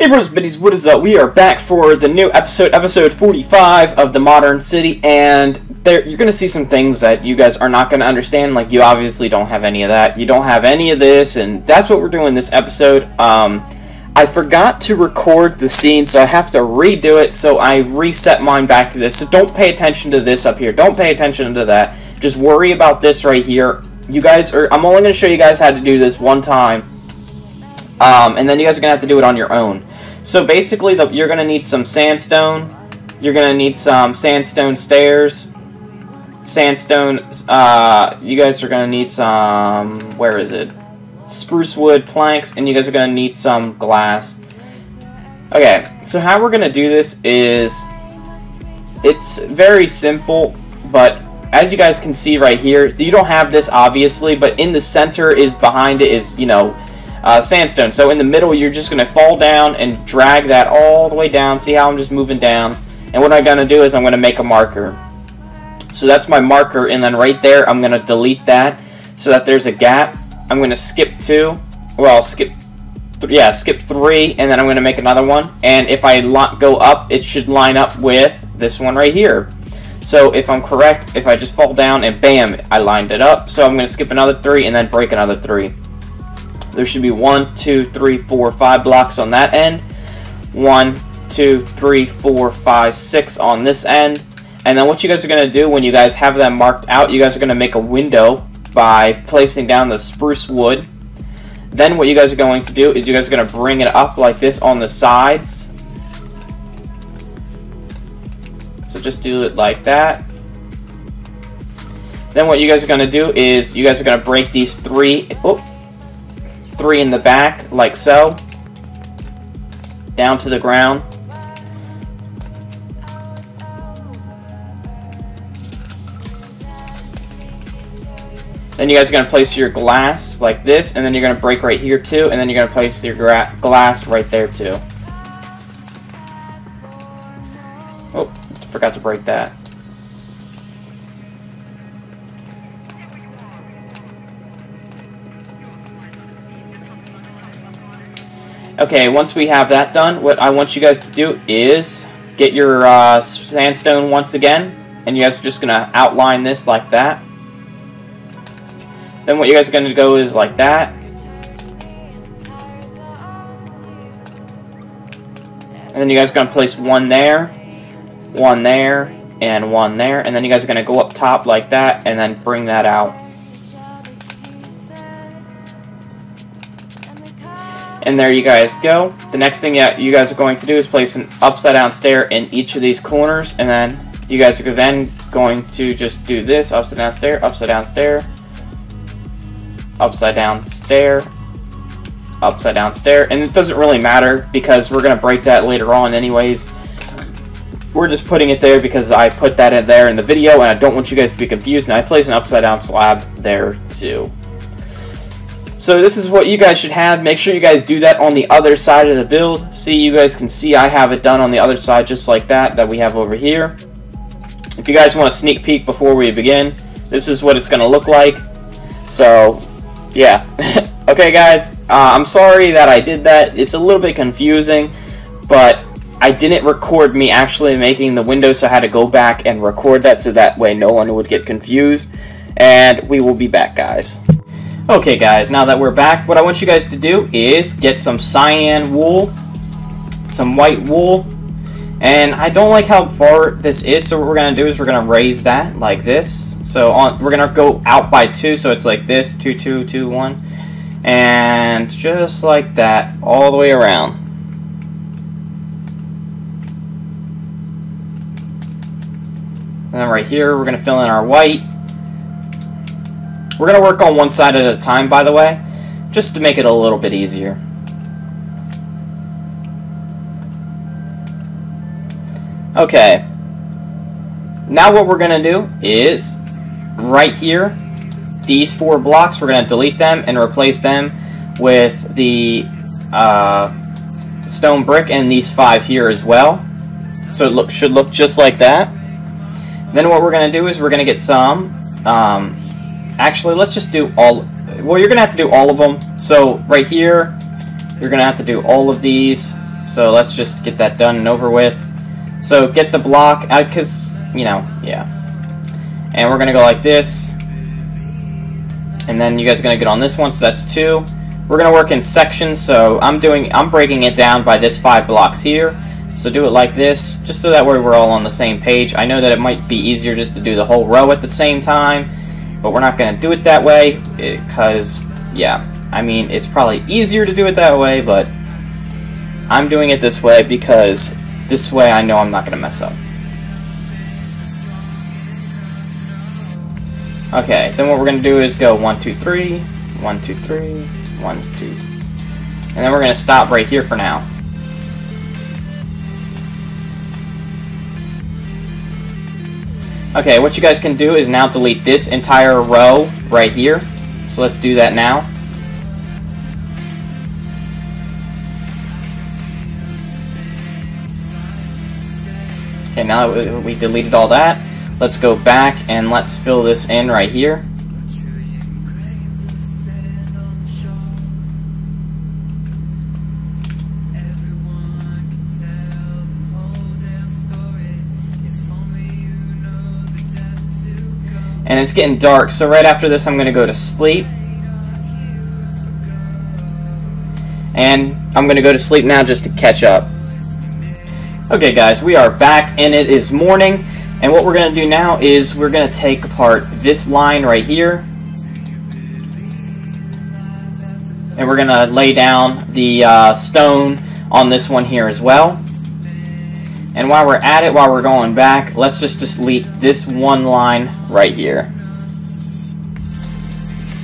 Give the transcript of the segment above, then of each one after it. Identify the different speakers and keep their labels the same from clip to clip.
Speaker 1: Hey bros, biddies, what is up? We are back for the new episode 45 of the Modern City, and you're going to see some things that you guys are not going to understand. Like, you obviously don't have any of that. You don't have any of this, and that's what we're doing this episode. I forgot to record the scene, so I have to redo it, so I reset mine back to this. So don't pay attention to this up here. Don't pay attention to that. Just worry about this right here. I'm only going to show you guys how to do this one time, and then you guys are going to have to do it on your own. So basically, you're going to need some sandstone. You're going to need some sandstone stairs. Sandstone, you guys are going to need some, where is it? Spruce wood planks, and you guys are going to need some glass. Okay, so how we're going to do this is, it's very simple, but as you guys can see right here, you don't have this obviously, but in the center is behind it is, you know, sandstone. So in the middle, you're just going to fall down and drag that all the way down. See how I'm just moving down? And what I'm going to do is I'm going to make a marker. So that's my marker, and then right there, I'm going to delete that so that there's a gap. I'm going to skip 2. Well, skip 3, and then I'm going to make another one. And if I go up, it should line up with this one right here. So if I'm correct, if I just fall down and bam, I lined it up. So I'm going to skip another 3 and then break another 3. There should be 1, 2, 3, 4, 5 blocks on that end. 1, 2, 3, 4, 5, 6 on this end. And then what you guys are going to do when you guys have that marked out, you guys are going to make a window by placing down the spruce wood. Then what you guys are going to do is you guys are going to bring it up like this on the sides. So just do it like that. Then what you guys are going to do is you guys are going to break these 3 in the back, like so, down to the ground. Then you guys are going to place your glass like this, and then you're going to break right here too, and then you're going to place your glass right there too. Oh, forgot to break that. Okay, once we have that done, what I want you guys to do is get your sandstone once again, and you guys are just going to outline this like that. Then what you guys are going to go is like that. And then you guys are going to place 1 there, 1 there, and 1 there. And then you guys are going to go up top like that, and then bring that out. And there you guys go. The next thing you guys are going to do is place an upside down stair in each of these corners, and then you guys are then going to just do this: upside down stair, upside down stair, upside down stair, upside down stair. And it doesn't really matter because we're going to break that later on anyways. We're just putting it there because I put that in there in the video, and I don't want you guys to be confused, and I place an upside down slab there too. So this is what you guys should have. Make sure you guys do that on the other side of the build. See, you guys can see I have it done on the other side just like that we have over here. If you guys want a sneak peek before we begin, this is what it's going to look like. So, yeah. Okay, guys, I'm sorry that I did that. It's a little bit confusing, but I didn't record me actually making the window, so I had to go back and record that so that way no one would get confused. And we will be back, guys. Okay guys, now that we're back, what I want you guys to do is get some cyan wool, some white wool, and I don't like how far this is, so what we're going to do is we're going to raise that like this. So we're going to go out by 2, so it's like this, 2, 2, 2, 1, and just like that, all the way around. And then right here, we're going to fill in our white. We're going to work on one side at a time, by the way, just to make it a little bit easier. Okay. Now what we're going to do is, right here, these 4 blocks, we're going to delete them and replace them with the stone brick and these 5 here as well. So it should look just like that. Then what we're going to do is we're going to get some... actually, let's just do all... Well, you're going to have to do all of them. So, right here, you're going to have to do all of these. So let's just get that done and over with. So get the block, because, you know, yeah. And we're going to go like this. And then you guys are going to get on this one, so that's 2. We're going to work in sections, so I'm breaking it down by this 5 blocks here. So do it like this, just so that way we're all on the same page. I know that it might be easier just to do the whole row at the same time, but we're not going to do it that way, because, yeah, I mean, it's probably easier to do it that way, but I'm doing it this way because this way I know I'm not going to mess up. Okay, then what we're going to do is go 1, 2, 3, 1, 2, 3, 1, 2, and then we're going to stop right here for now. Okay, what you guys can do is now delete this entire row right here. So let's do that now. Okay, now that we deleted all that, let's go back and let's fill this in right here. And it's getting dark, so right after this I'm going to go to sleep. And I'm going to go to sleep now just to catch up. Okay guys, we are back and it is morning. And what we're going to do now is we're going to take apart this line right here. And we're going to lay down the stone on this one here as well. And while we're at it, while we're going back, let's just delete this one line right here.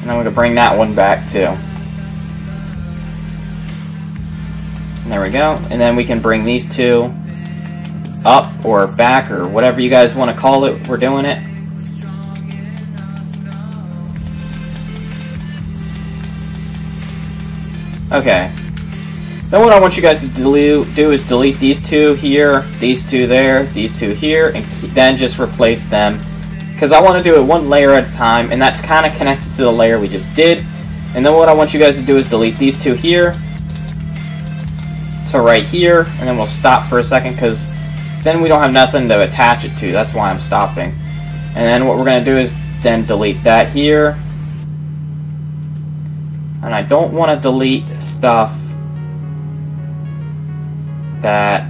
Speaker 1: And I'm going to bring that one back too. And there we go. And then we can bring these two up or back or whatever you guys want to call it. We're doing it. Okay. Then what I want you guys to do is delete these two here, these two there, these two here, and then just replace them. Because I want to do it one layer at a time, and that's kind of connected to the layer we just did. And then what I want you guys to do is delete these two here to right here, and then we'll stop for a second because then we don't have nothing to attach it to. That's why I'm stopping. And then what we're going to do is then delete that here. And I don't want to delete stuff that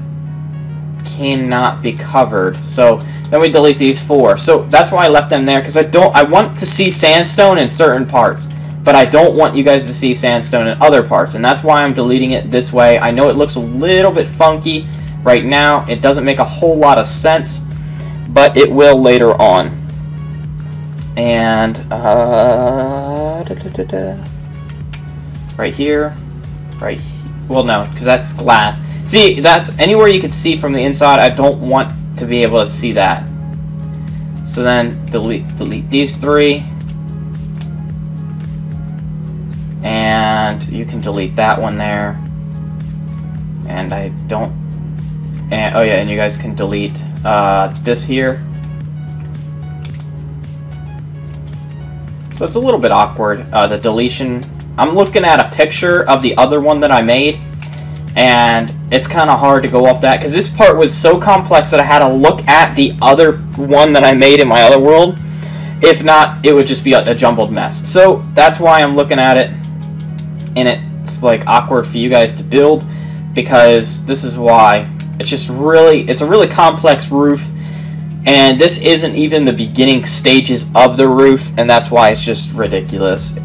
Speaker 1: cannot be covered. So then we delete these 4. So that's why I left them there, because I want to see sandstone in certain parts, but I don't want you guys to see sandstone in other parts, and that's why I'm deleting it this way. I know it looks a little bit funky right now. It doesn't make a whole lot of sense, but it will later on. And right here, right here. Well, no, because that's glass. See, that's anywhere you can see from the inside. I don't want to be able to see that. So then delete these 3. And you can delete that one there. And I don't... And, oh yeah, and you guys can delete this here. So it's a little bit awkward, the deletion. I'm looking at a picture of the other one that I made, and it's kind of hard to go off that because this part was so complex that I had to look at the other one that I made in my other world. If not, it would just be a jumbled mess. So that's why I'm looking at it, and it's like awkward for you guys to build, because this is why. It's just really, it's a really complex roof, and this isn't even the beginning stages of the roof, and that's why it's just ridiculous.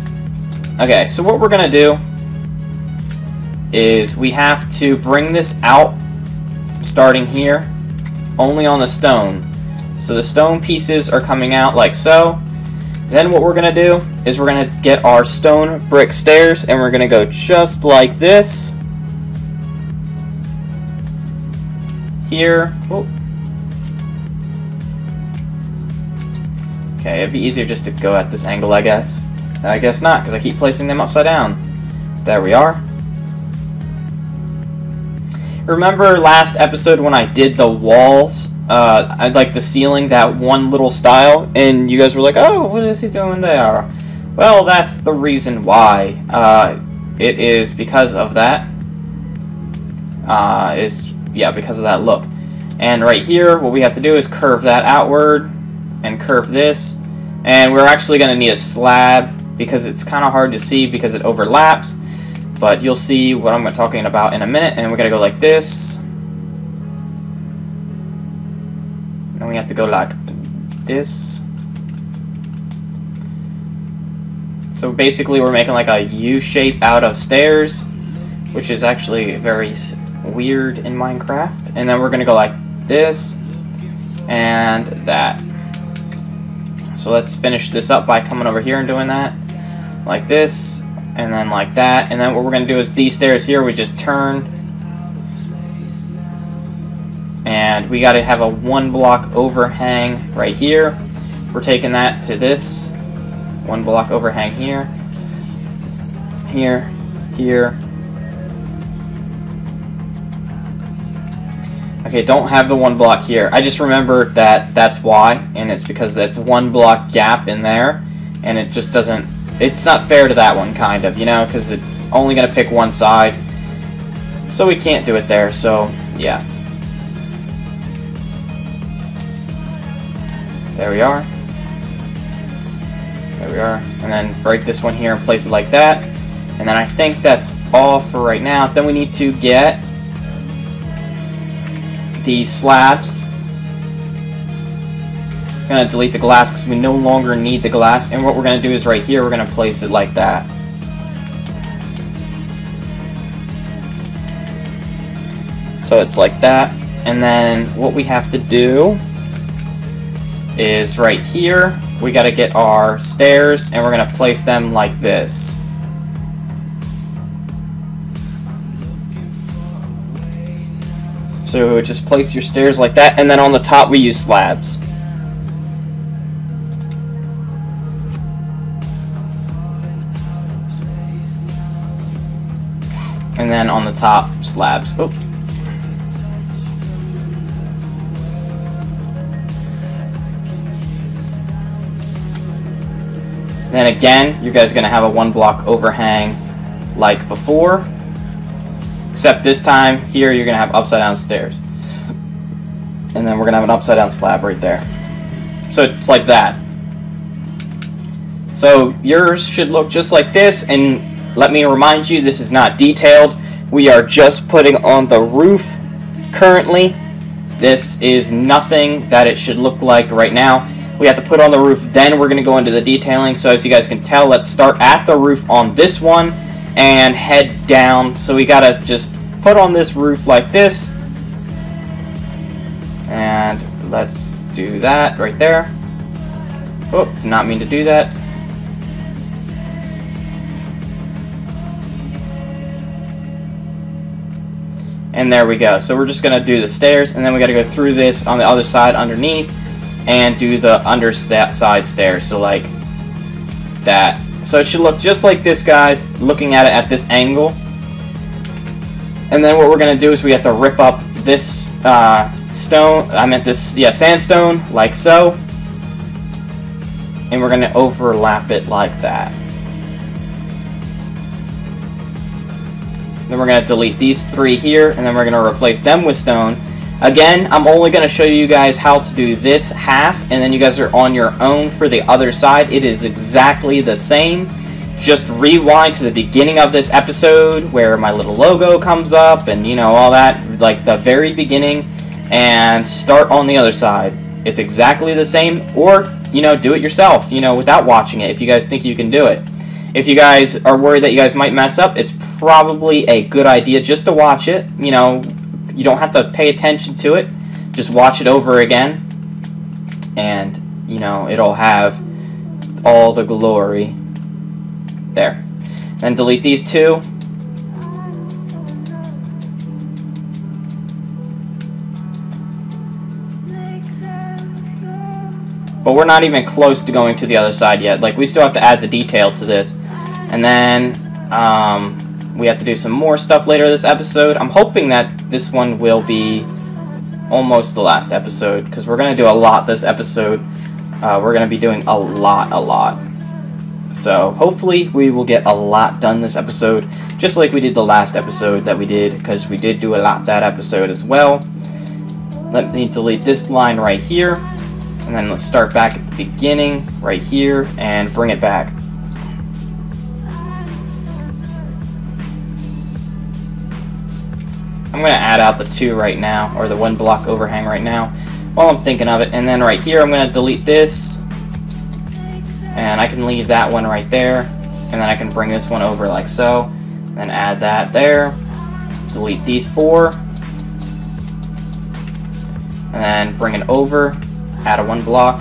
Speaker 1: Okay, so what we're gonna do is we have to bring this out starting here only on the stone. So the stone pieces are coming out like so. Then what we're gonna do is we're gonna get our stone brick stairs, and we're gonna go just like this here. Whoa. Okay, it'd be easier just to go at this angle, I guess. I guess not, because I keep placing them upside down. There we are. Remember last episode when I did the walls? I like the ceiling, that one little style, and you guys were like, oh, what is he doing there? Well, that's the reason why. It is because of that. is, yeah, because of that look. And right here, what we have to do is curve that outward and curve this. And we're actually going to need a slab because it's kind of hard to see because it overlaps. But you'll see what I'm talking about in a minute. And we're going to go like this. Then we have to go like this. So basically we're making like a U shape out of stairs, which is actually very weird in Minecraft. And then we're going to go like this and that. So let's finish this up by coming over here and doing that like this and then like that. And then what we're going to do is these stairs here we just turn, and we got to have a 1 block overhang right here. We're taking that to this 1 block overhang here, here, here. Okay, don't have the 1 block here. I just remembered that that's why, and it's because that's 1 block gap in there, and it just doesn't, it's not fair to that one, kind of, you know, because it's only going to pick one side, so we can't do it there, so, yeah. There we are. There we are. And then break this one here and place it like that. And then I think that's all for right now. Then we need to get the slabs. I'm going to delete the glass because we no longer need the glass. And what we're going to do is right here, we're going to place it like that. So it's like that. And then what we have to do is right here, we got to get our stairs and we're going to place them like this. So just place your stairs like that, and then on the top we use slabs. And then on the top, slabs. Oh. Then again, you guys are going to have a 1 block overhang like before. Except this time, here you're going to have upside down stairs. And then we're going to have an upside down slab right there. So it's like that. So yours should look just like this, and let me remind you, this is not detailed. We are just putting on the roof currently. This is nothing that it should look like right now. We have to put on the roof, then we're going to go into the detailing. So as you guys can tell, let's start at the roof on this one and head down. So we gotta just put on this roof like this, and let's do that right there. Oh, did not mean to do that. And there we go. So we're just gonna do the stairs, and then we gotta go through this on the other side underneath and do the underside stairs, so like that. So it should look just like this, guys, looking at it at this angle. And then what we're going to do is we have to rip up this sandstone, like so. And we're going to overlap it like that. Then we're going to delete these 3 here, and then we're going to replace them with stone. Again, I'm only going to show you guys how to do this half, and then you guys are on your own for the other side. It is exactly the same. Just rewind to the beginning of this episode where my little logo comes up and, you know, all that, like the very beginning, and start on the other side. It's exactly the same, or, you know, do it yourself, you know, without watching it if you guys think you can do it. If you guys are worried that you guys might mess up, it's probably a good idea just to watch it, you know. You don't have to pay attention to it. Just watch it over again, and, you know, it'll have all the glory there. Then delete these 2. But we're not even close to going to the other side yet. Like, we still have to add the detail to this. And then, we have to do some more stuff later this episode. I'm hoping that this one will be almost the last episode, because we're going to do a lot this episode. We're going to be doing a lot. So hopefully we will get a lot done this episode, just like we did the last episode that we did, because we did do a lot that episode as well. Let me delete this line right here, and then let's start back at the beginning right here and bring it back. I'm going to add out the 2 right now, or the 1 block overhang right now, while I'm thinking of it. And then right here I'm going to delete this, and I can leave that one right there, and then I can bring this one over like so, and add that there, delete these 4, and then bring it over, add a 1 block,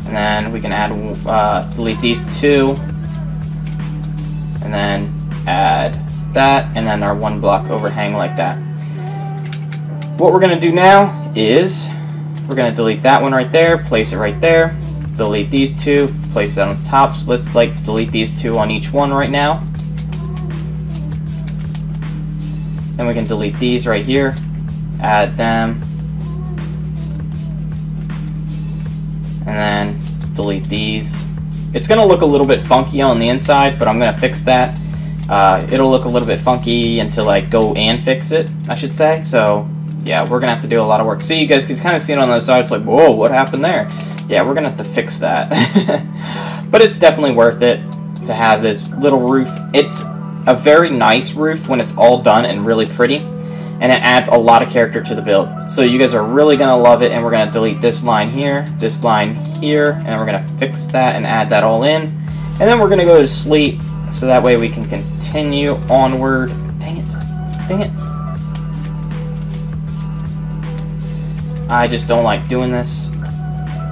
Speaker 1: and then we can add delete these 2, and then add that, and then our 1 block overhang like that. What we're going to do now is we're going to delete that one right there, place it right there, delete these 2, place it on top. So let's delete these 2 on each one right now. Then we can delete these right here, add them, and then delete these. It's going to look a little bit funky on the inside, but I'm going to fix that. It'll look a little bit funky until I go and fix it, I should say. So yeah, we're gonna have to do a lot of work. See, you guys can kind of see it on the side. It's like, whoa, what happened there? Yeah, we're gonna have to fix that. But it's definitely worth it to have this little roof. It's a very nice roof when it's all done and really pretty, and it adds a lot of character to the build. So you guys are really gonna love it. And we're gonna delete this line here, and we're gonna fix that and add that all in, and then we're gonna go to sleep. So that way we can continue onward. Dang it. Dang it. I just don't like doing this.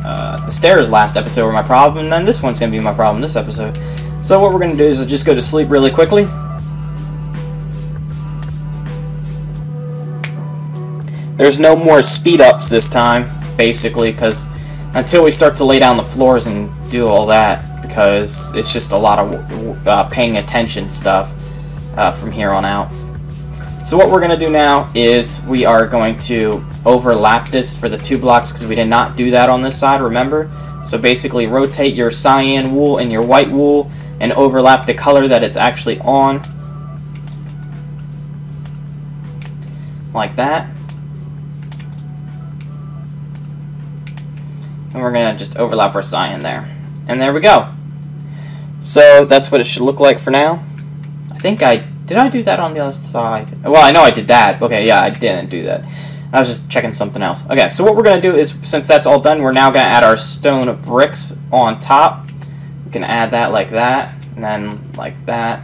Speaker 1: The stairs last episode were my problem, and then this one's going to be my problem this episode. So what we're going to do is just go to sleep really quickly. There's no more speed ups this time, basically, because until we start to lay down the floors and do all that, because it's just a lot of paying attention stuff from here on out. So what we're going to do now is we are going to overlap this for the 2 blocks, because we did not do that on this side, remember? So basically rotate your cyan wool and your white wool and overlap the color that it's actually on. Like that. And we're going to just overlap our cyan there. And there we go. So that's what it should look like for now. I think did I do that on the other side? Well, I know I did that. Okay, yeah, I didn't do that. I was just checking something else. Okay, so what we're going to do is, since that's all done, we're now going to add our stone bricks on top. We can add that like that, and then like that.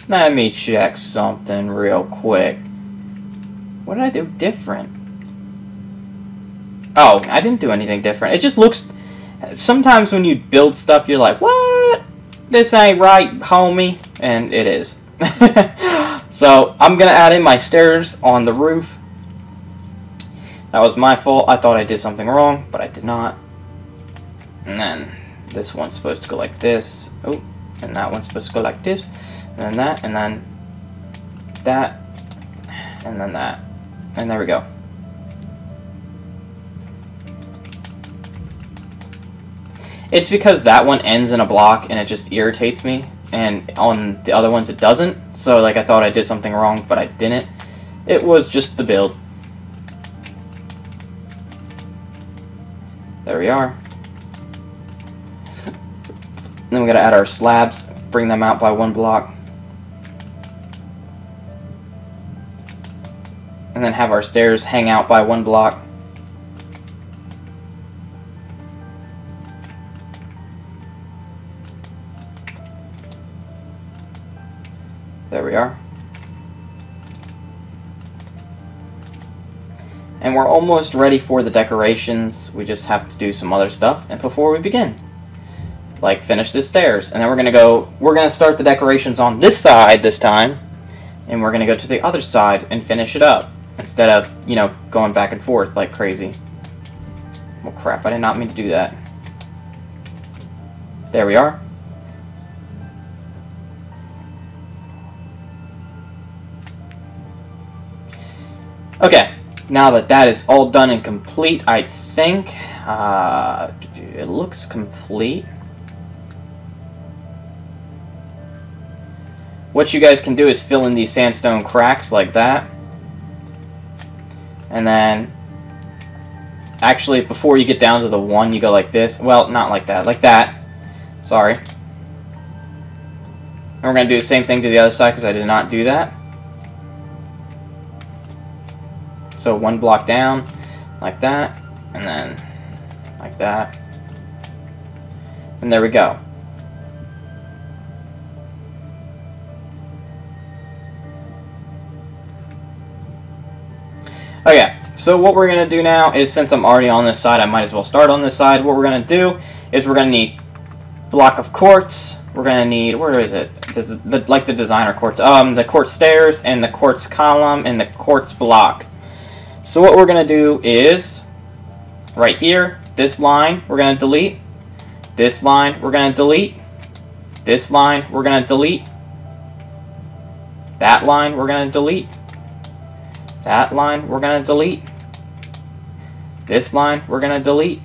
Speaker 1: Let me check something real quick. What did I do different? Oh, I didn't do anything different. It just looks... Sometimes when you build stuff, you're like, what? This ain't right, homie. And it is. So, I'm going to add in my stairs on the roof. That was my fault. I thought I did something wrong, but I did not. And then this one's supposed to go like this. Oh, and that one's supposed to go like this. And then that, and then that, and then that. And there we go. It's because that one ends in a block and it just irritates me, and on the other ones it doesn't. So like I thought I did something wrong, but I didn't. It was just the build. There we are. Then we gotta add our slabs, bring them out by 1 block. And then have our stairs hang out by 1 block. There we are. And we're almost ready for the decorations. We just have to do some other stuff and before we begin. Like finish the stairs. And then we're gonna start the decorations on this side this time. And we're gonna go to the other side and finish it up. Instead of, you know, going back and forth like crazy. Well crap, I did not mean to do that. There we are. Okay, Now that that is all done and complete, I think it looks complete. What you guys can do is fill in these sandstone cracks like that. And then, actually, before you get down to the 1, you go like this. Well, not like that. Like that. Sorry. And we're going to do the same thing to the other side because I did not do that. So 1 block down, like that, and then like that. And there we go. Okay, so what we're going to do now is, since I'm already on this side, I might as well start on this side. What we're going to do is we're going to need block of quartz. We're going to need, where is it? This is like the designer quartz. The quartz stairs and the quartz column and the quartz block. So what we're going to do is, right here, this line we're going to delete. This line we're going to delete. This line we're going to delete. That line we're going to delete. That line we're going to delete. This line we're going to delete.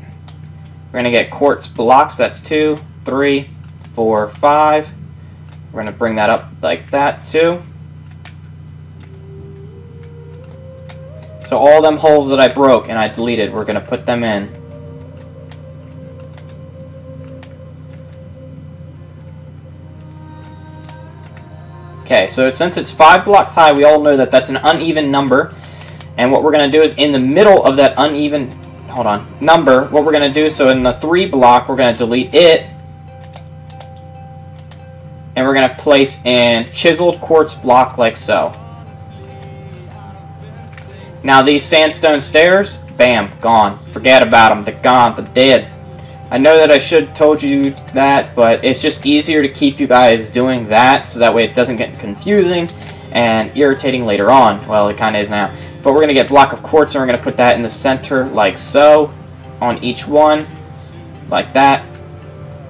Speaker 1: We're going to get quartz blocks. That's 2, 3, 4, 5. We're going to bring that up like that too. So all them holes that I broke and I deleted, we're going to put them in. Okay, so since it's 5 blocks high, we all know that that's an uneven number. And what we're going to do is in the middle of that uneven, number, what we're going to do, so in the 3 block, we're going to delete it. And we're going to place in chiseled quartz block like so. Now these sandstone stairs, bam, gone. Forget about them. They're gone. They're dead. I know that I should have told you that, but it's just easier to keep you guys doing that so that way it doesn't get confusing and irritating later on. Well, it kind of is now. But we're going to get block of quartz and we're going to put that in the center like so on each one, like that.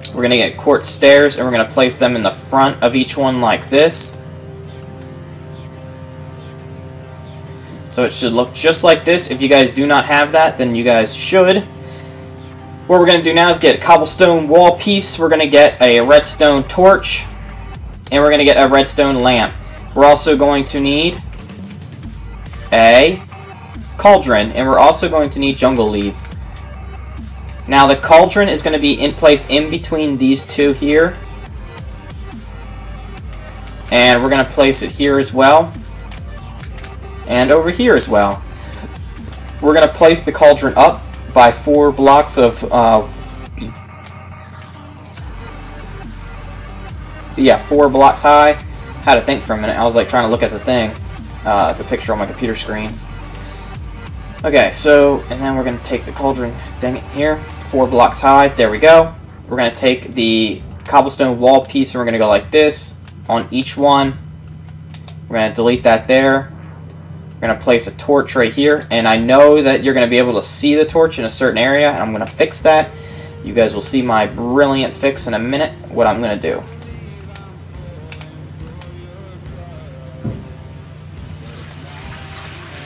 Speaker 1: We're going to get quartz stairs and we're going to place them in the front of each one like this. So it should look just like this. If you guys do not have that, then you guys should. What we're going to do now is get a cobblestone wall piece. We're going to get a redstone torch. And we're going to get a redstone lamp. We're also going to need a cauldron. And we're also going to need jungle leaves. Now the cauldron is going to be placed in between these two here. And we're going to place it here as well. And over here as well. We're going to place the cauldron up by 4 blocks of, 4 blocks high. Had to think for a minute. I was like trying to look at the thing, the picture on my computer screen. Okay, so, and then we're going to take the cauldron, dang it, here, 4 blocks high. There we go. We're going to take the cobblestone wall piece and we're going to go like this on each one. We're going to delete that there. We're going to place a torch right here, and I know that you're going to be able to see the torch in a certain area, and I'm going to fix that. You guys will see my brilliant fix in a minute, what I'm going to do.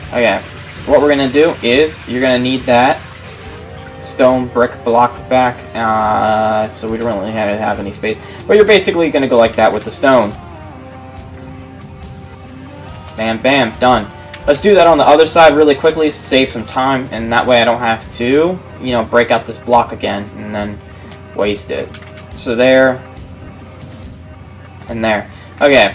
Speaker 1: Okay, what we're going to do is, you're going to need that stone brick block back, so we don't really have any space, but you're basically going to go like that with the stone. Bam, bam, done. Let's do that on the other side really quickly, save some time, and that way I don't have to, you know, break out this block again and then waste it. So there, and there. Okay,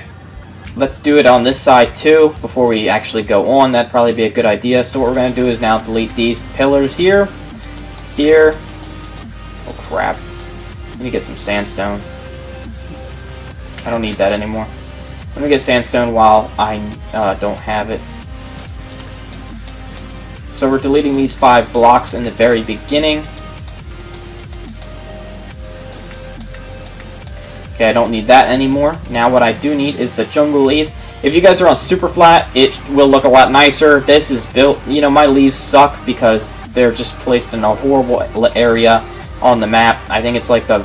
Speaker 1: let's do it on this side too before we actually go on. That'd probably be a good idea. So what we're going to do is now delete these pillars here, here. Oh crap, let me get some sandstone. I don't need that anymore. Let me get sandstone while I don't have it. So we're deleting these 5 blocks in the very beginning. Okay, I don't need that anymore. Now what I do need is the jungle leaves. If you guys are on super flat, it will look a lot nicer. This is built, you know, my leaves suck because they're just placed in a horrible area on the map. I think it's like the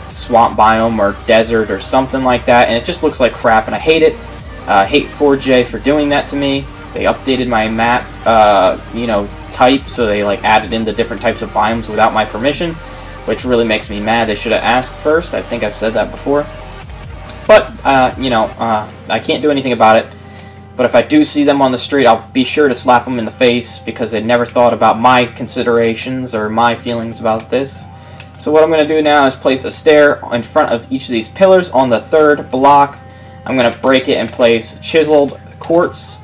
Speaker 1: swamp biome or desert or something like that, and it just looks like crap, and I hate it. Hate 4J for doing that to me. They updated my map, you know, type, so they like added in the different types of biomes without my permission, which really makes me mad. They should have asked first. I think I've said that before. But, you know, I can't do anything about it. But if I do see them on the street, I'll be sure to slap them in the face because they never thought about my considerations or my feelings about this. So what I'm going to do now is place a stair in front of each of these pillars on the third block. I'm going to break it and place chiseled quartz.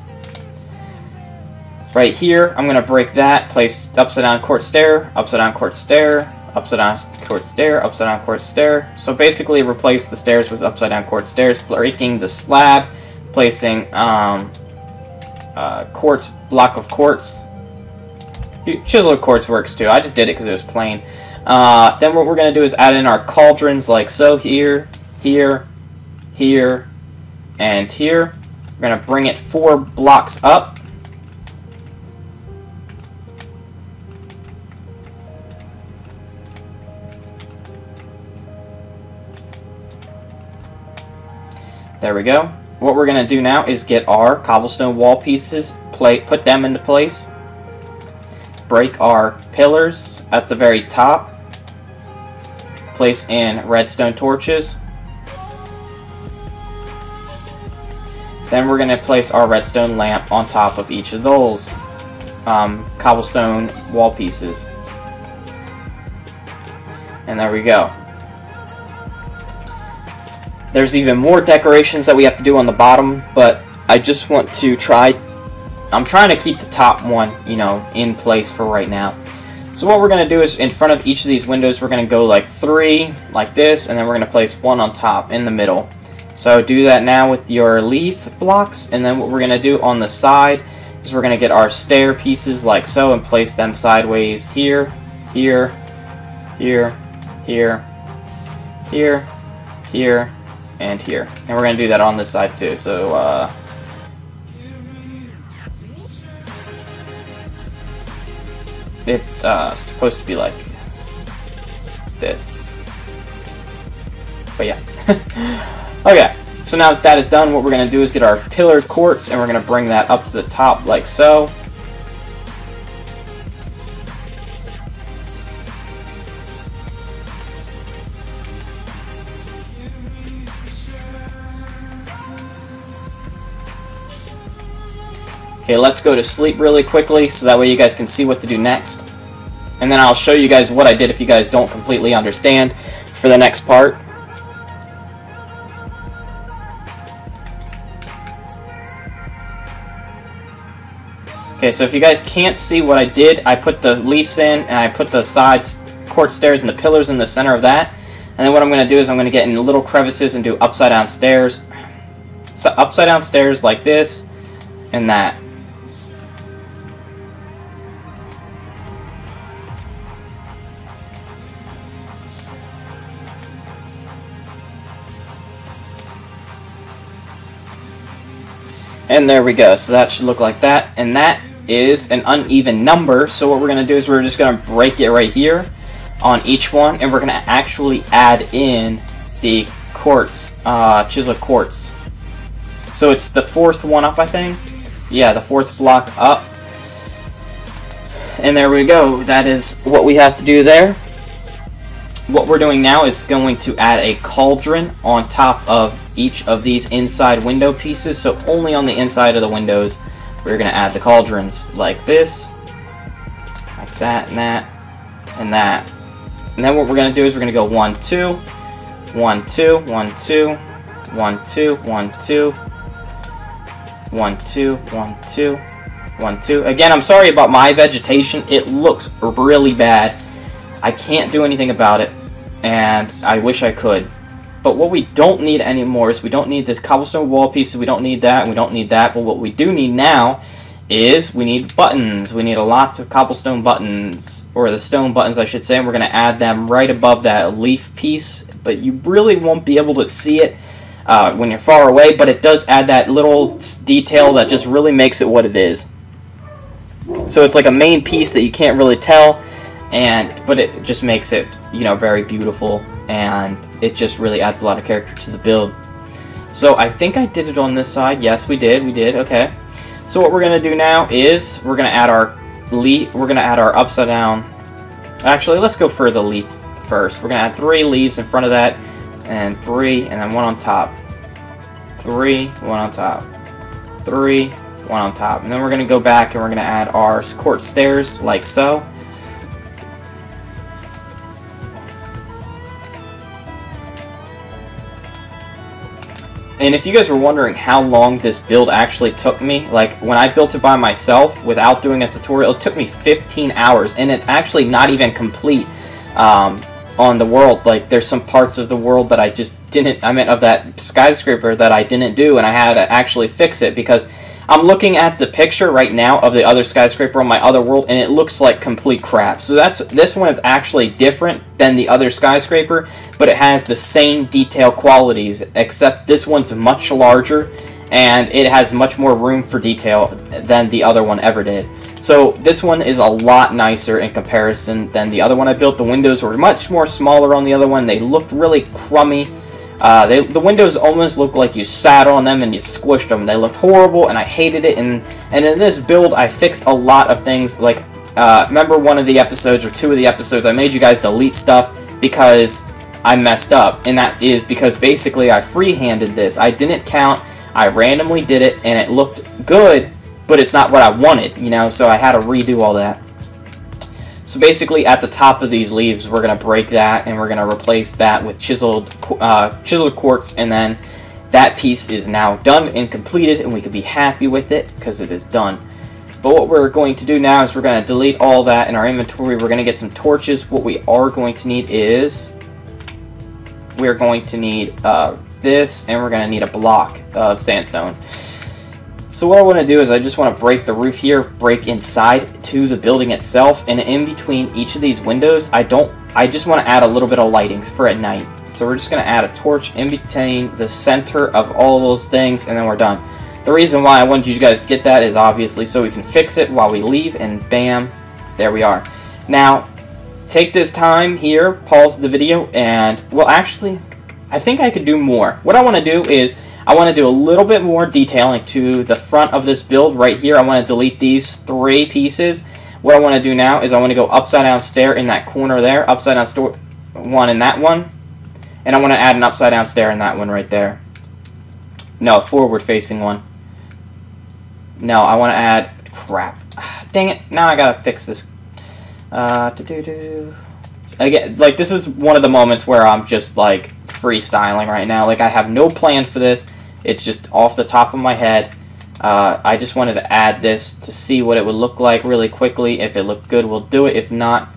Speaker 1: Right here, I'm going to break that, place upside down quartz stair, upside down quartz stair, upside down quartz stair, upside down quartz stair. So basically replace the stairs with upside down quartz stairs, breaking the slab, placing quartz, block of quartz. Chiseled quartz works too. I just did it because it was plain. Then what we're going to do is add in our cauldrons like so, here, here, here, and here. We're going to bring it 4 blocks up. There we go. What we're going to do now is get our cobblestone wall pieces, put them into place, break our pillars at the very top, place in redstone torches. Then we're going to place our redstone lamp on top of each of those cobblestone wall pieces. And there we go. There's even more decorations that we have to do on the bottom, but I just want to try. I'm trying to keep the top one, you know, in place for right now. So what we're going to do is in front of each of these windows, we're going to go like 3, like this, and then we're going to place 1 on top in the middle. So do that now with your leaf blocks, and then what we're going to do on the side is we're going to get our stair pieces like so and place them sideways here, here, here, here, here, here, and here. And we're going to do that on this side too. So it's supposed to be like this. But yeah. Okay, so now that that is done, what we're going to do is get our pillared quartz and we're going to bring that up to the top like so. Okay, let's go to sleep really quickly so that way you guys can see what to do next. And then I'll show you guys what I did if you guys don't completely understand for the next part. Okay, so if you guys can't see what I did, I put the leaves in and I put the sides quartz stairs and the pillars in the center of that. And then what I'm going to do is I'm going to get in little crevices and do upside down stairs. So upside down stairs like this and that. And there we go. So that should look like that. And that is an uneven number. So what we're going to do is we're just going to break it right here on each one. And we're going to actually add in the quartz, chiseled quartz. So it's the 4th one up, I think. Yeah, the 4th block up. And there we go. That is what we have to do there. What we're doing now is going to add a cauldron on top of each of these inside window pieces. So only on the inside of the windows we're going to add the cauldrons like this, like that, and that, and that. And then what we're going to do is we're going to go 1, 2, 1, 2, 1, 2, 1, 2, 1, 2, 1, 2, 1, 2, 1, 2. Again, I'm sorry about my vegetation. It looks really bad. I can't do anything about it, and I wish I could. But what we don't need anymore is we don't need this cobblestone wall pieces, we don't need that, and we don't need that. But what we do need now is we need buttons. We need lots of cobblestone buttons, or the stone buttons I should say, and we're going to add them right above that leaf piece. But you really won't be able to see it when you're far away, but it does add that little detail that just really makes it what it is. So it's like a main piece that you can't really tell, but it just makes it, you know, very beautiful, and it just really adds a lot of character to the build. So I think I did it on this side. Yes, we did. Okay. So what we're gonna do now is we're gonna add our upside down. Actually, let's go for the leaf first. We're gonna add 3 leaves in front of that, and 3, and then 1 on top. 3, 1 on top. 3, 1 on top. And then we're gonna go back and we're gonna add our quartz stairs like so. And if you guys were wondering how long this build actually took me, like when I built it by myself without doing a tutorial, it took me 15 hours, and it's actually not even complete on the world. Like there's some parts of the world that I just didn't, I meant of that skyscraper that I didn't do, and I had to actually fix it because I'm looking at the picture right now of the other skyscraper on my other world, and it looks like complete crap. So this one is actually different than the other skyscraper, but it has the same detail qualities, except this one's much larger, and it has much more room for detail than the other one ever did. So this one is a lot nicer in comparison than the other one I built. The windows were much more smaller on the other one. They looked really crummy. The windows almost looked like you sat on them and you squished them. They looked horrible, and I hated it. And in this build, I fixed a lot of things. Like, remember one of the episodes, or 2 of the episodes, I made you guys delete stuff because I messed up. And that is because basically I free-handed this. I didn't count. I randomly did it, and it looked good, but it's not what I wanted, you know, so I had to redo all that. So basically, at the top of these leaves, we're going to break that, and we're going to replace that with chiseled quartz, and then that piece is now done and completed, and we can be happy with it because it is done. But what we're going to do now is we're going to delete all that in our inventory. We're going to get some torches. What we are going to need is we're going to need this, and we're going to need a block of sandstone. So what I want to do is I just want to break the roof here, break inside to the building itself, and in between each of these windows, I just want to add a little bit of lighting for at night. So we're just going to add a torch in between the center of all those things, and then we're done. The reason why I wanted you guys to get that is obviously so we can fix it while we leave, and bam, there we are. Now, take this time here, pause the video, and, well, actually, I think I could do more. What I want to do is I want to do a little bit more detailing to the front of this build right here. I want to delete these 3 pieces. What I want to do now is I want to go upside down stair in that corner there, upside down one in that one, and I want to add an upside down stair in that one right there. No, forward facing one. No, I want to add, crap. Dang it, now I gotta fix this. Again, like, this is one of the moments where I'm just like freestyling right now. Like, I have no plan for this. It's just off the top of my head. I just wanted to add this to see what it would look like really quickly. If it looked good, we'll do it. If not,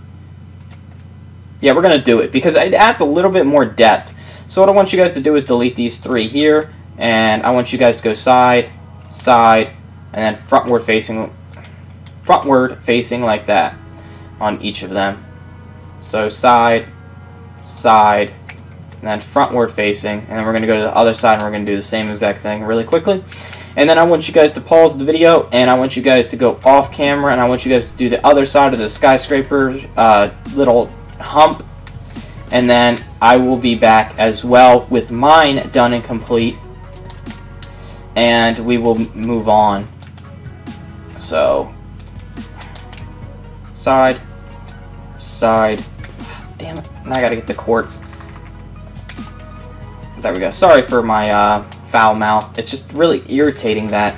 Speaker 1: yeah, we're going to do it because it adds a little bit more depth. So what I want you guys to do is delete these 3 here, and I want you guys to go side, side, and then frontward facing like that on each of them. So side, side, and then frontward facing, and then we're going to go to the other side and we're going to do the same exact thing really quickly. And then I want you guys to pause the video, and I want you guys to go off camera, and I want you guys to do the other side of the skyscraper little hump, and then I will be back as well with mine done and complete, and we will move on. So side, side, damn it, now I gotta get the quartz. There we go. Sorry for my foul mouth. It's just really irritating that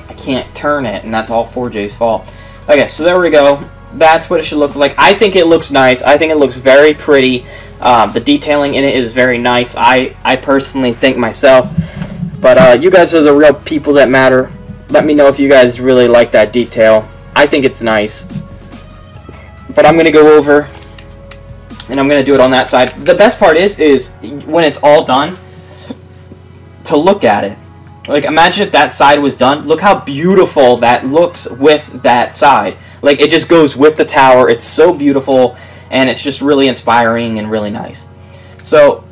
Speaker 1: I can't turn it, and that's all 4J's fault. Okay, so there we go. That's what it should look like. I think it looks nice. I think it looks very pretty. The detailing in it is very nice. I personally think myself. But you guys are the real people that matter. Let me know if you guys really like that detail. I think it's nice. But I'm going to go over and I'm going to do it on that side. The best part is when it's all done, to look at it. Like, imagine if that side was done. Look how beautiful that looks with that side. Like, it just goes with the tower. It's so beautiful, and it's just really inspiring and really nice. So,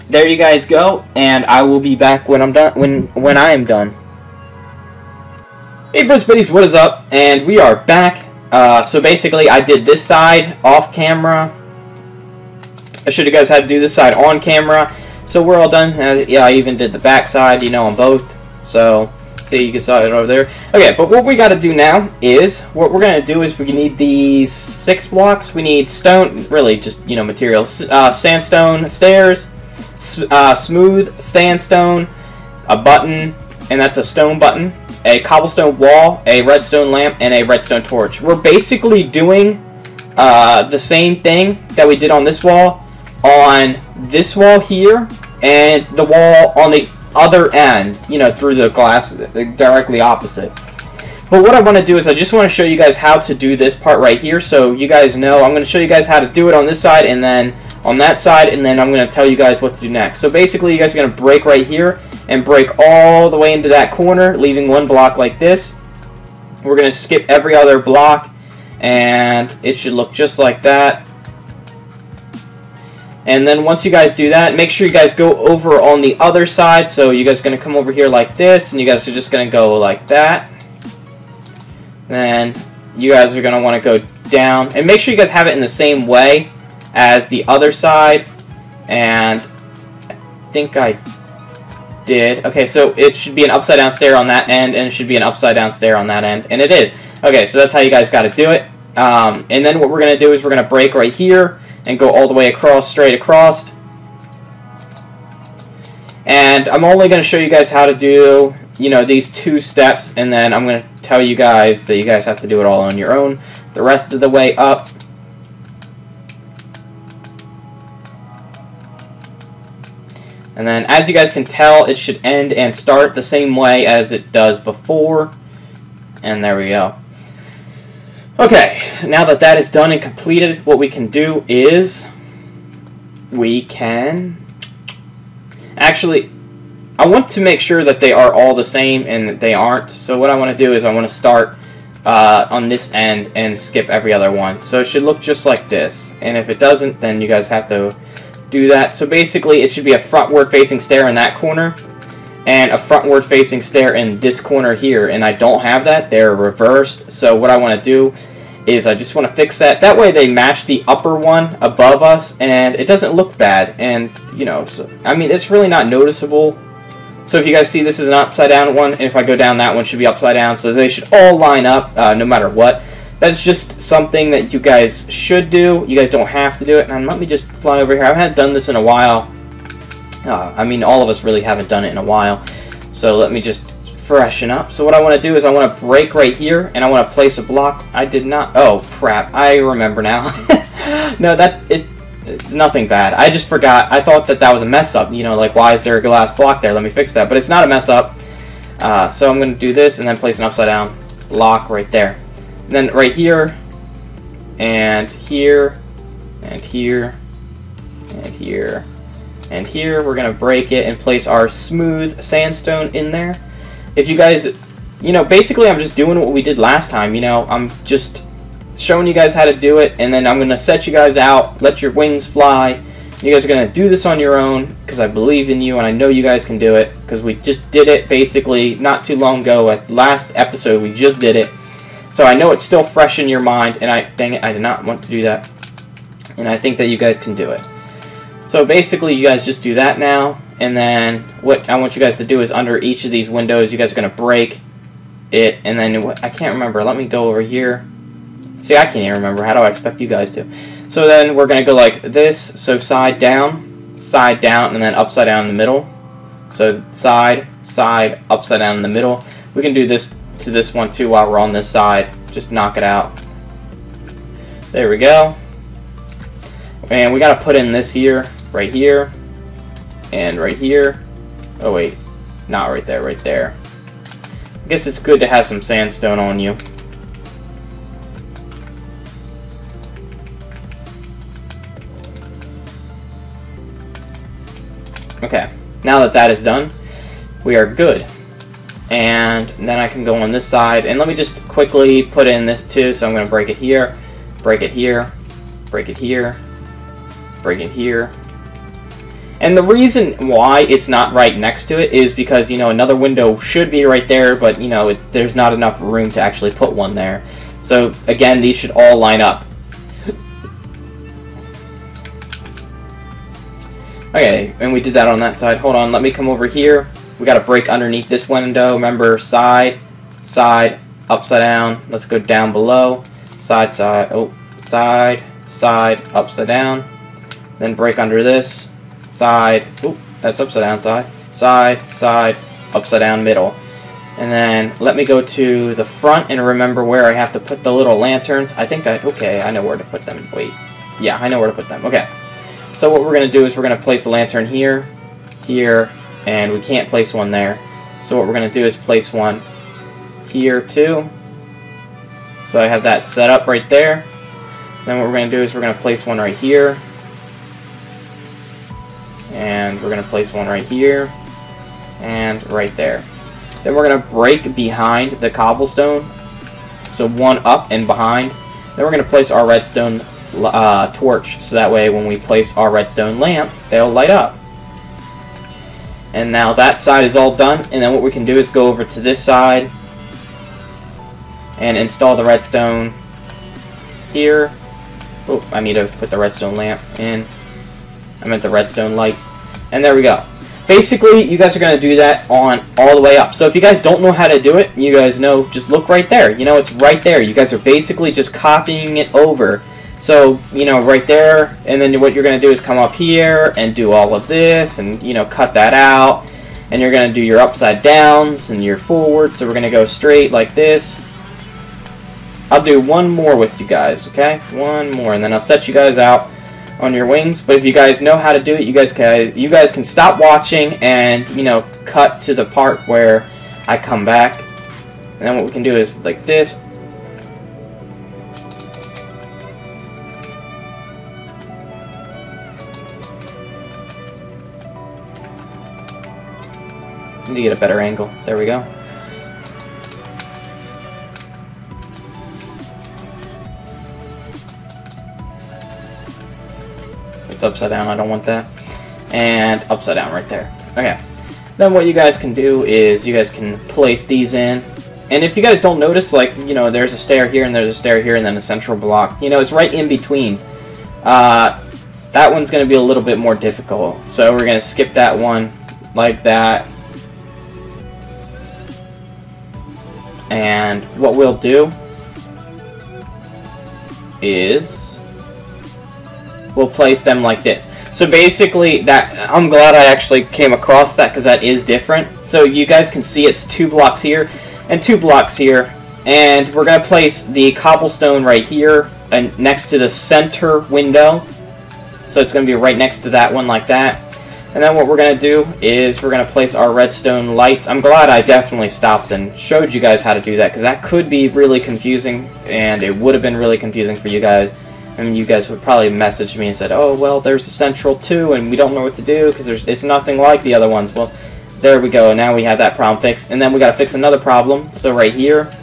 Speaker 1: there you guys go, and I will be back when I'm done. When I am done. Hey, Buddies, what is up? And we are back. So basically, I did this side off camera. I showed you guys how to do this side on camera. So we're all done. Yeah, I even did the back side, you know, on both. So See, you can saw it over there. Okay, but what we got to do now is, what we're going to do is we need these 6 blocks. We need stone, really just, you know, materials. Sandstone stairs, smooth sandstone, a button, and that's a stone button, a cobblestone wall, a redstone lamp, and a redstone torch. We're basically doing the same thing that we did on this wall here, and the wall on the other end, you know, through the glass, directly opposite. But what I want to do is I just want to show you guys how to do this part right here, so you guys know. I'm going to show you guys how to do it on this side and then on that side, and then I'm going to tell you guys what to do next. So basically, you guys are going to break right here and break all the way into that corner, leaving 1 block like this. We're going to skip every other block, and it should look just like that. And then once you guys do that, make sure you guys go over on the other side. So you guys are going to come over here like this, and you guys are just going to go like that. Then you guys are going to want to go down. And make sure you guys have it in the same way as the other side. And I think I did. Okay, so it should be an upside down stair on that end, and it should be an upside down stair on that end. And it is. Okay, so that's how you guys got to do it. And then what we're going to do is we're going to break right here and go all the way across, straight across. And I'm only going to show you guys how to do, you know, these 2 steps, and then I'm going to tell you guys that you guys have to do it all on your own the rest of the way up. And then, as you guys can tell, it should end and start the same way as it does before. And there we go. Okay, now that that is done and completed, what we can do is we can actually, I want to make sure that they are all the same and that they aren't. So what I want to do is I want to start on this end and skip every other one. So it should look just like this. And if it doesn't, then you guys have to do that. So basically, it should be a frontward facing stair in that corner and a frontward facing stair in this corner here, and I don't have that. They're reversed. So what I want to do is I just want to fix that. That way they match the upper one above us, and it doesn't look bad. And, you know, so, I mean, it's really not noticeable. So if you guys see, this is an upside down one, and if I go down, that one should be upside down. So they should all line up no matter what. That's just something that you guys should do. You guys don't have to do it. And let me just fly over here. I haven't done this in a while. I mean, all of us really haven't done it in a while. So let me just freshen up. So what I want to do is I want to break right here, and I want to place a block. I did not. Oh, crap. I remember now. No, it's nothing bad. I just forgot. I thought that was a mess up. You know, like, why is there a glass block there? Let me fix that. But it's not a mess up. So I'm going to do this and then place an upside down block right there. And then right here, and here, and here, and here, and here, we're going to break it and place our smooth sandstone in there. If you guys, you know, basically I'm just doing what we did last time, you know, I'm just showing you guys how to do it, and then I'm going to set you guys out, let your wings fly. You guys are going to do this on your own, because I believe in you, and I know you guys can do it, because we just did it basically not too long ago. At last episode, we just did it. So I know it's still fresh in your mind, and dang it, I did not want to do that. And I think that you guys can do it. So basically, you guys just do that now, and then what I want you guys to do is under each of these windows, you guys are going to break it, and then I can't remember. Let me go over here. See, I can't even remember. How do I expect you guys to? So then we're going to go like this. So side down, and then upside down in the middle. So side, side, upside down in the middle. We can do this to this one too while we're on this side. Just knock it out. There we go. And we got to put in this here, right here, and right here. Oh wait, not right there, right there. I guess it's good to have some sandstone on you. Okay, now that that is done, we are good. And then I can go on this side, and let me just quickly put in this too. So I'm going to break it here, break it here, break it here, break it here. And the reason why it's not right next to it is because, you know, another window should be right there, but, you know, there's not enough room to actually put one there. So again, these should all line up. Okay, and we did that on that side. Hold on, let me come over here. We got to break underneath this window. Remember, side, side, upside down. Let's go down below. Side, side, oh, side, side, upside down. Then break under this. Side, oh, that's upside down side. Side, side, upside down, middle. And then let me go to the front and remember where I have to put the little lanterns. Okay, I know where to put them. Wait. Yeah, I know where to put them. Okay. So what we're going to do is we're going to place a lantern here, here, and we can't place one there. So what we're going to do is place one here too. So I have that set up right there. Then what we're going to do is we're going to place one right here. And we're going to place one right here. And right there. Then we're going to break behind the cobblestone. So one up and behind. Then we're going to place our redstone torch. So that way when we place our redstone lamp, they'll light up. And now that side is all done. And then what we can do is go over to this side. And install the redstone here. Oh, I need to put the redstone lamp in. I meant the redstone light. And there we go. Basically, you guys are going to do that on all the way up. So if you guys don't know how to do it, you guys know, just look right there. You know, it's right there. You guys are basically just copying it over. So, you know, right there, and then what you're going to do is come up here and do all of this and, you know, cut that out. And you're going to do your upside downs and your forwards. So we're going to go straight like this. I'll do one more with you guys, okay? One more, and then I'll set you guys out on your wings. But if you guys know how to do it, you guys can stop watching and, you know, cut to the part where I come back. And then what we can do is like this. Need to get a better angle. There we go. It's upside down, I don't want that. And upside down right there. Okay. Then what you guys can do is you guys can place these in. And if you guys don't notice, like, you know, there's a stair here and there's a stair here and then a central block. You know, it's right in between. That one's going to be a little bit more difficult. So we're going to skip that one like that. And what we'll do is we'll place them like this. So basically, that I'm glad I actually came across that because that is different. So you guys can see it's 2 blocks here and 2 blocks here. And we're going to place the cobblestone right here and next to the center window. So it's going to be right next to that one like that. And then what we're going to do is we're going to place our redstone lights. I'm glad I definitely stopped and showed you guys how to do that because that could be really confusing and it would have been really confusing for you guys. And you guys would probably message me and said, oh, well, there's a central too and we don't know what to do because it's nothing like the other ones. Well, there we go. Now we have that problem fixed. And then we got to fix another problem. So right here,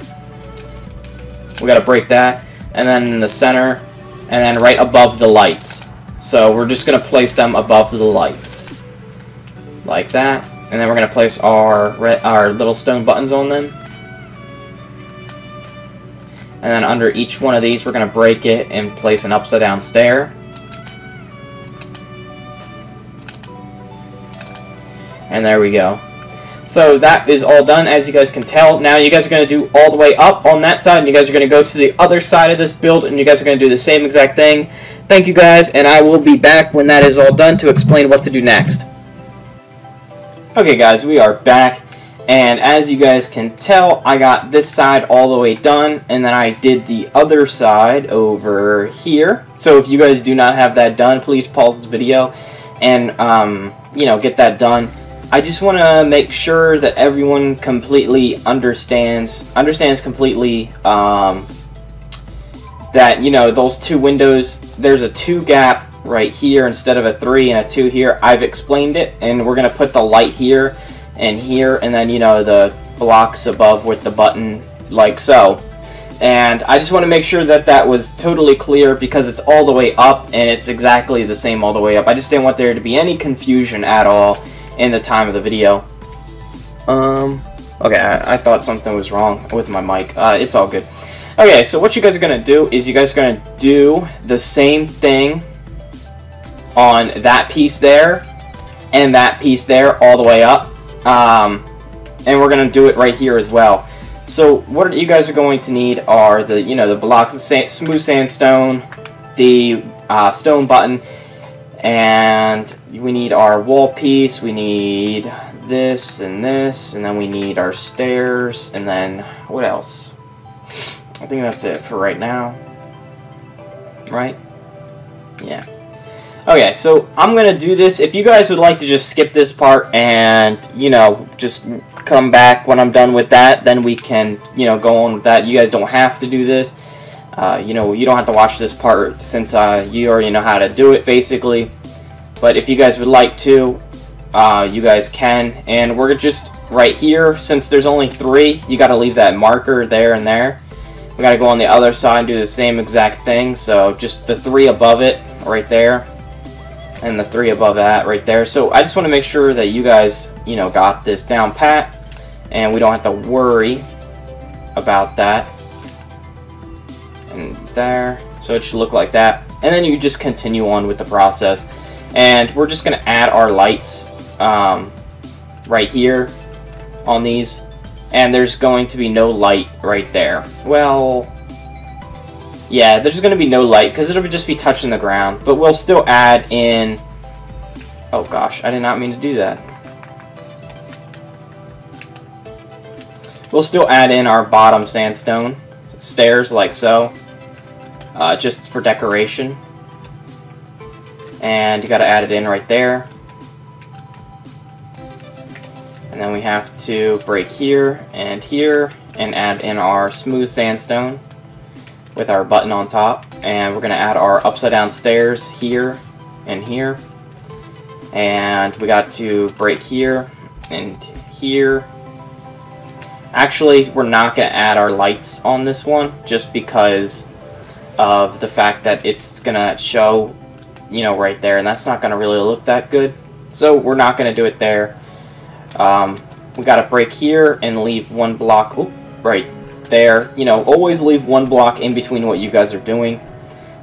Speaker 1: we got to break that. And then in the center, and then right above the lights. So we're just going to place them above the lights. Like that. And then we're going to place our little stone buttons on them. And then under each one of these, we're going to break it and place an upside down stair. And there we go. So that is all done, as you guys can tell. Now you guys are going to do all the way up on that side, and you guys are going to go to the other side of this build, and you guys are going to do the same exact thing. Thank you guys, and I will be back when that is all done to explain what to do next. Okay guys, we are back, and as you guys can tell, I got this side all the way done, and then I did the other side over here. So if you guys do not have that done, please pause the video and, you know, get that done. I just want to make sure that everyone completely understands completely, that, you know, those 2 windows, there's a 2 gap right here instead of a 3 and a 2 here. I've explained it, and we're going to put the light here, and then, you know, the blocks above with the button, like so. And I just want to make sure that that was totally clear, because it's all the way up, and it's exactly the same all the way up. I just didn't want there to be any confusion at all in the time of the video. Okay, I thought something was wrong with my mic. It's all good. Okay, so what you guys are going to do is you guys are going to do the same thing on that piece there and that piece there all the way up. and we're going to do it right here as well. So what you guys are going to need are the the blocks of smooth sandstone, the stone button, and we need our wall piece. We need this, and then we need our stairs, and then what else? I think that's it for right now. Right? Yeah. Okay, so I'm gonna do this. If you guys would like to just skip this part and just come back when I'm done with that, then we can go on with that. You guys don't have to do this. You don't have to watch this part since you already know how to do it basically. But if you guys would like to, you guys can. And we're just right here, since there's only 3, you got to leave that marker there and there. We got to go on the other side and do the same exact thing. So just the 3 above it right there, and the 3 above that right there. So I just want to make sure that you guys got this down pat, and we don't have to worry about that. And there, so it should look like that, and then you just continue on with the process. And we're just going to add our lights right here on these, and there's going to be no light right there. Well, yeah, there's going to be no light because it'll just be touching the ground, but we'll still add in... Oh gosh, I did not mean to do that. We'll still add in our bottom sandstone stairs like so, just for decoration. And you got to add it in right there. And then we have to break here and add in our smooth sandstone with our button on top. And we're going to add our upside down stairs here and here. And we got to break here and here. Actually, we're not going to add our lights on this one just because of the fact that it's going to show right there, and that's not going to really look that good. So we're not going to do it there. We got to break here and leave 1 block right there. Always leave 1 block in between what you guys are doing.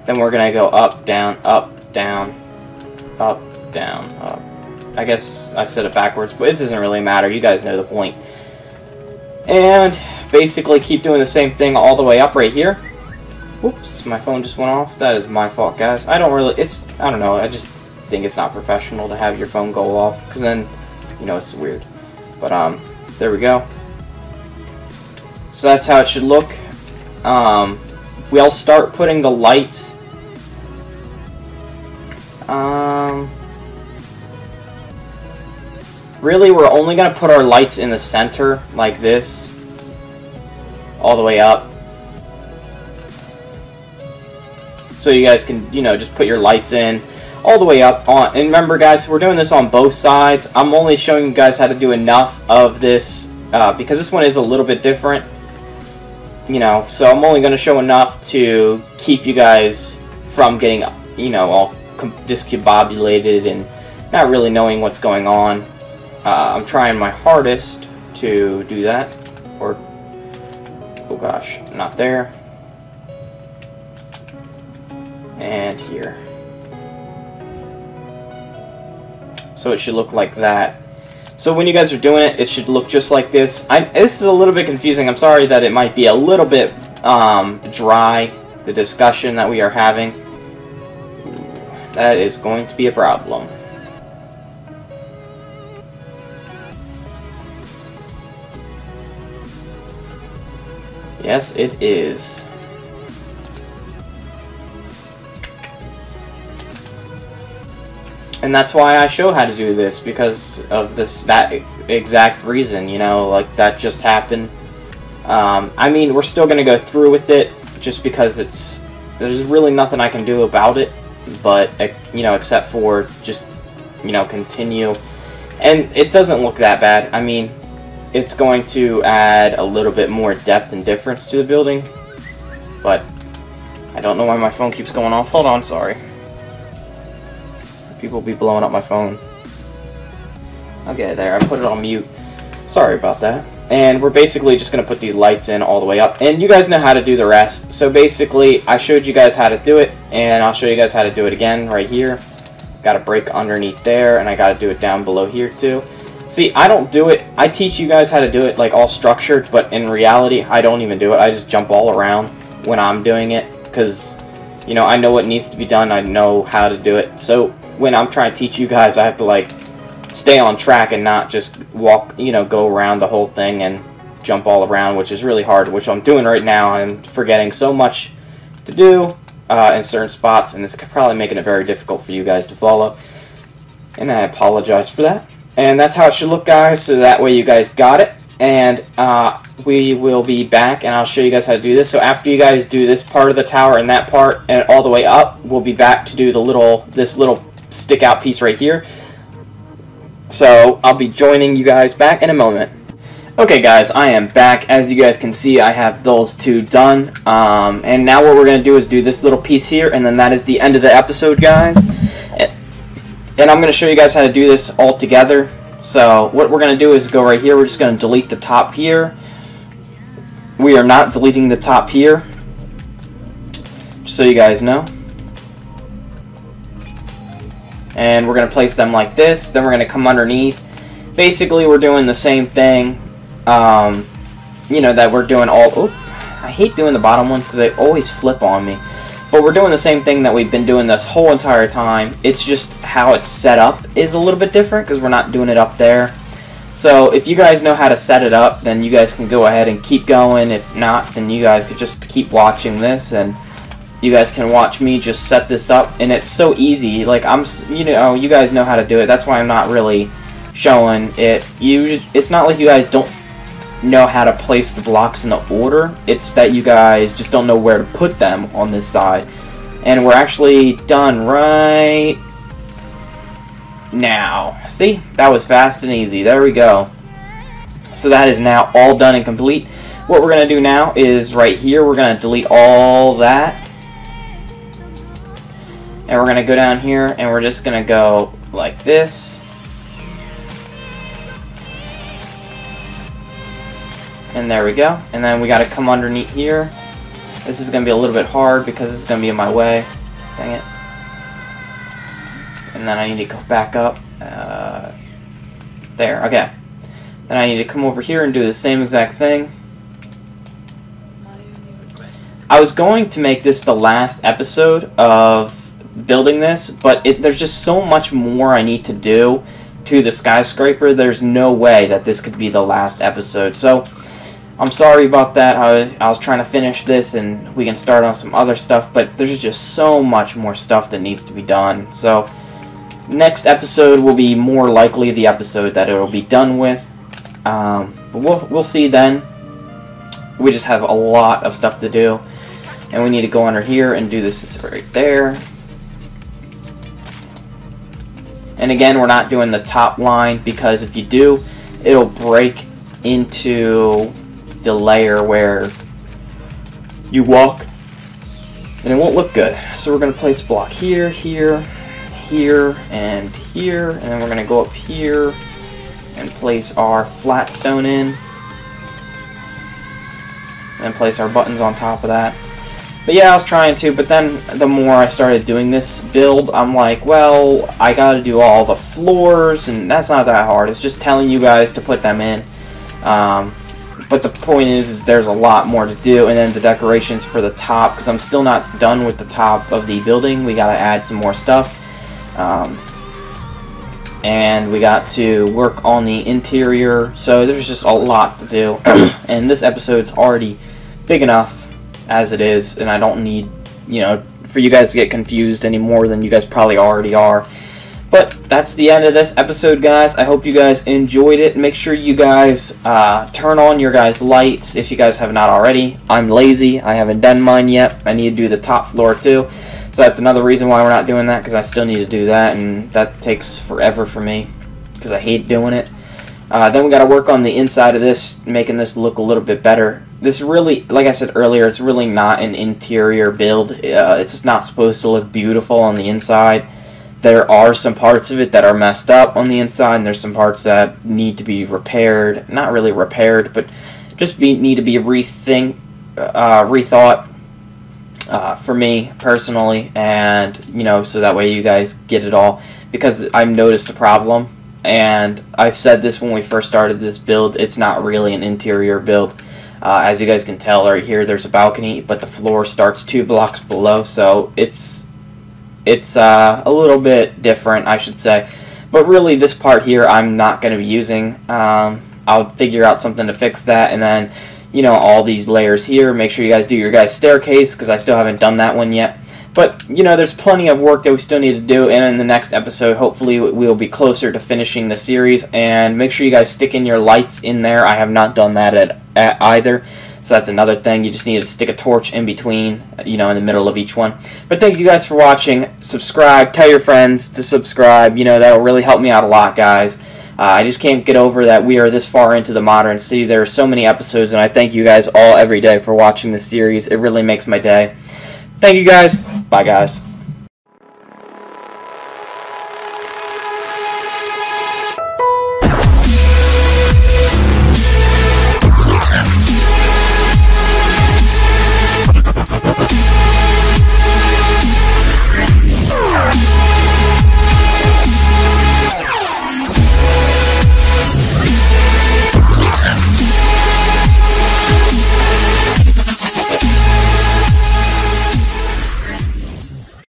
Speaker 1: Then we're going to go up, down, up, down, up, down, up. I guess I said it backwards, but it doesn't really matter. You guys know the point. And basically keep doing the same thing all the way up right here. Whoops, my phone just went off. That is my fault, guys. I don't know, I just think it's not professional to have your phone go off, because then, it's weird. But, there we go. So that's how it should look. We'll start putting the lights. Really, we're only going to put our lights in the center, like this, all the way up. So you guys can, just put your lights in all the way up on. And remember, guys, we're doing this on both sides. I'm only showing you guys how to do enough of this because this one is a little bit different. So I'm only going to show enough to keep you guys from getting, all discombobulated and not really knowing what's going on. I'm trying my hardest to do that. Or, oh gosh, not there. And here. So it should look like that. So when you guys are doing it, it should look just like this. This is a little bit confusing. I'm sorry that it might be a little bit dry, the discussion that we are having. That is going to be a problem. Yes, it is. And that's why I show how to do this, because of that exact reason, like that just happened. I mean, we're still going to go through with it, just because there's really nothing I can do about it, but, except for just, continue. And it doesn't look that bad. I mean, it's going to add a little bit more depth and difference to the building, but I don't know why my phone keeps going off. Hold on, sorry. People be blowing up my phone. Okay, there, I put it on mute. Sorry about that. And we're basically just going to put these lights in all the way up. And you guys know how to do the rest. So basically, I showed you guys how to do it, and I'll show you guys how to do it again right here. Got to break underneath there, and I got to do it down below here too. See, I don't do it. I teach you guys how to do it like all structured, but in reality, I don't even do it. I just jump all around when I'm doing it because, you know, I know what needs to be done. I know how to do it. So when I'm trying to teach you guys, I have to like stay on track and not just walk, you know, go around the whole thing and jump all around, which is really hard, which I'm doing right now. I'm forgetting so much to do in certain spots, and it's probably making it very difficult for you guys to follow, and I apologize for that. And that's how it should look, guys, so that way you guys got it. And we will be back, and I'll show you guys how to do this. So after you guys do this part of the tower and that part and all the way up, we'll be back to do the this little stick out piece right here. So I'll be joining you guys back in a moment. Okay, guys, I am back. As you guys can see, I have those two done. And now what we're going to do is do this little piece here, and then that is the end of the episode, guys. And I'm going to show you guys how to do this all together. So what we're going to do is go right here. We're just going to delete the top here. We are not deleting the top here, just so you guys know. And we're going to place them like this. Then we're going to come underneath. Basically, we're doing the same thing, you know, that we're doing all... Oh, I hate doing the bottom ones because they always flip on me. But we're doing the same thing that we've been doing this whole entire time. It's just how it's set up is a little bit different because we're not doing it up there. So if you guys know how to set it up, then you guys can go ahead and keep going. If not, then you guys could just keep watching this, and you guys can watch me just set this up. And it's so easy. Like, you know, you guys know how to do it. That's why I'm not really showing it. It's not like you guys don't know how to place the blocks in the order. It's that you guys just don't know where to put them on this side. And we're actually done right now. See? That was fast and easy. There we go. So that is now all done and complete. What we're going to do now is right here, we're going to delete all that. And we're going to go down here and we're just going to go like this. And there we go. And then we got to come underneath here. This is going to be a little bit hard because it's going to be in my way. Dang it. And then I need to go back up. There. Okay. Then I need to come over here and do the same exact thing. I was going to make this the last episode of building this, but there's just so much more I need to do to the skyscraper. There's no way that this could be the last episode. So I'm sorry about that. I was trying to finish this and we can start on some other stuff, but there's just so much more stuff that needs to be done. So next episode will be more likely the episode that it'll be done with. But we'll see then. We just have a lot of stuff to do, and we need to go under here and do this right there. And again, we're not doing the top line because if you do, it'll break into the layer where you walk and it won't look good. So we're going to place a block here, here, here, and here, and then we're going to go up here and place our flat stone in, and place our buttons on top of that. But yeah, I was trying to, but then the more I started doing this build, I'm like, well, I gotta do all the floors, and that's not that hard. It's just telling you guys to put them in. But the point is there's a lot more to do, and then the decorations for the top, because I'm still not done with the top of the building. We gotta add some more stuff. And we got to work on the interior, so there's just a lot to do. And this episode's already big enough as it is, and I don't need, you know, for you guys to get confused any more than you guys probably already are. But that's the end of this episode, guys. I hope you guys enjoyed it. Make sure you guys turn on your guys' lights if you guys have not already. I'm lazy. I haven't done mine yet. I need to do the top floor too. So that's another reason why we're not doing that, because I still need to do that, and that takes forever for me because I hate doing it. Then we got to work on the inside of this, making this look a little bit better. This really, like I said earlier, it's really not an interior build. It's just not supposed to look beautiful on the inside. There are some parts of it that are messed up on the inside, and there's some parts that need to be repaired. Not really repaired, but just need to be rethought for me personally, and you know, so that way you guys get it all. Because I've noticed a problem and I've said this when we first started this build, it's not really an interior build. As you guys can tell right here, there's a balcony, but the floor starts 2 blocks below, so it's a little bit different, I should say. But really, this part here I'm not going to be using. I'll figure out something to fix that, and then, you know, all these layers here, make sure you guys do your guys' staircase, because I still haven't done that one yet. But, you know, there's plenty of work that we still need to do, and in the next episode, hopefully we'll be closer to finishing the series, and make sure you guys stick in your lights in there. I have not done that at either, so that's another thing. You just need to stick a torch in between, you know, in the middle of each one. But thank you guys for watching. Subscribe. Tell your friends to subscribe. You know, that will really help me out a lot, guys. I just can't get over that we are this far into the Modern City. There are so many episodes, and I thank you guys all every day for watching this series. It really makes my day. Thank you guys. Bye, guys.